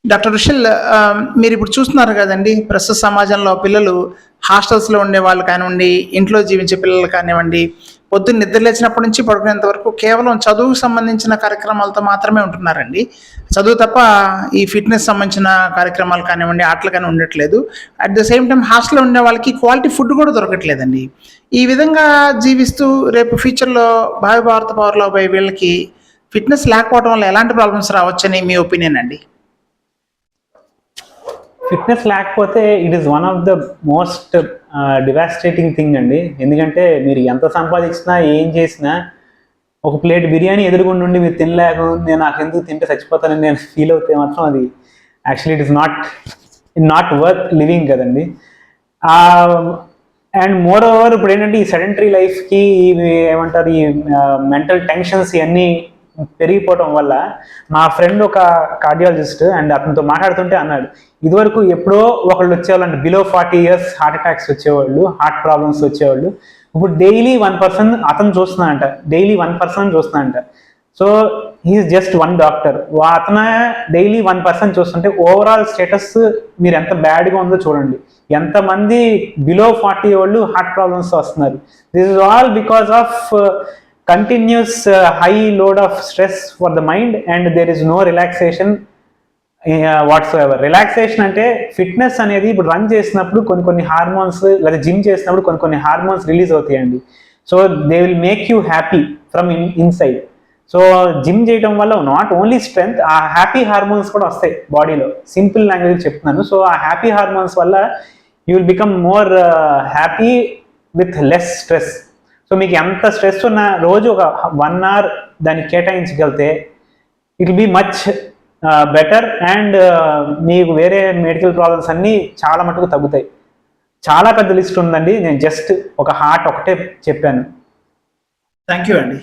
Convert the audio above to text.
Doctor Rushil, మీరు ఇప్పుడు చూస్తున్నారు కదండి, ప్రస్తుత సమాజంలో పిల్లలు హాస్టల్స్లో ఉండే వాళ్ళు కానివ్వండి, ఇంట్లో జీవించే పిల్లలు కానివ్వండి, పొద్దున్న నిద్ర లేచినప్పటి నుంచి పడుకునేంత వరకు కేవలం చదువుకు సంబంధించిన కార్యక్రమాలతో మాత్రమే ఉంటున్నారండి. చదువు తప్ప ఈ ఫిట్నెస్ సంబంధించిన కార్యక్రమాలు కానివ్వండి, ఆటలు కానీ ఉండట్లేదు. అట్ ద సేమ్ టైం హాస్టల్లో ఉండే వాళ్ళకి క్వాలిటీ ఫుడ్ కూడా దొరకట్లేదండి. ఈ విధంగా జీవిస్తూ రేపు ఫ్యూచర్లో భావి భారత పౌరులు అయ్యే వీళ్ళకి ఫిట్నెస్ లేకపోవడం వల్ల ఎలాంటి ప్రాబ్లమ్స్ రావచ్చని మీ ఒపీనియన్ అండి? ఫిట్నెస్ లేకపోతే it is one of the most devastating thing అండి. ఎందుకంటే మీరు ఎంత సంపాదించినా ఏం చేసినా ఒక ప్లేట్ బిర్యానీ ఎదురుగుండి నుండి మీరు తినలేక నేను నాకు ఎందుకు తింటే చచ్చిపోతానని నేను ఫీల్ అవుతే మాత్రం అది actually it is not worth living కదండి. అండ్ మోర్ ఓవర్ ఇప్పుడు ఏంటంటే ఈ సెడెంటరీ లైఫ్కి ఏమంటారు, ఈ మెంటల్ టెన్షన్స్ ఇవన్నీ పెరిగిపోవడం వల్ల మా ఫ్రెండ్ ఒక కార్డియాలజిస్ట్ అండ్ అతనితో మాట్లాడుతుంటే అన్నాడు, ఇదివరకు ఎప్పుడో ఒకళ్ళు వచ్చేవాళ్ళు అంటే బిలో 40 years హార్ట్ అటాక్స్ వచ్చేవాళ్ళు, హార్ట్ ప్రాబ్లమ్స్ వచ్చేవాళ్ళు. ఇప్పుడు డైలీ 1% అతను చూస్తున్నాడంట, డైలీ 1% చూస్తున్నాడంట. So he's just one doctor. అతను డైలీ 1% చూస్తుంటే ఓవరాల్ స్టేటస్ మీరు ఎంత బ్యాడ్గా ఉందో చూడండి. ఎంతమంది బిలో 40 వాళ్ళు హార్ట్ ప్రాబ్లమ్స్ వస్తున్నారు. This is all because of continuous high load of stress for the mind and there is no relaxation whatsoever. Relaxation అంటే ఫిట్నెస్ అనేది ఇప్పుడు రన్ చేసినప్పుడు కొన్ని హార్మోన్స్ లేదా జిమ్ చేసినప్పుడు కొన్ని హార్మోన్స్ రిలీజ్ అవుతాయండి. So they will make you happy from inside. So gym చేయడం వల్ల నాట్ ఓన్లీ స్ట్రెంగ్త్, ఆ హ్యాపీ హార్మోన్స్ కూడా వస్తాయి బాడీలో. సింపుల్ లాంగ్వేజ్ చెప్తున్నాను. సో ఆ హ్యాపీ హార్మోన్స్ వల్ల you will become more happy with less stress. So మీకు ఎంత స్ట్రెస్ ఉన్నా రోజు ఒక 1 hour దాన్ని కేటాయించగలిగితే it will be much better and మీకు వేరే మెడికల్ ప్రాబ్లమ్స్ అన్నీ చాలా మటుకు తగ్గుతాయి. చాలా పెద్ద లిస్ట్ ఉందండి, నేను జస్ట్ ఒక హార్ట్ ఒకటే చెప్పాను. థ్యాంక్ యూ అండి.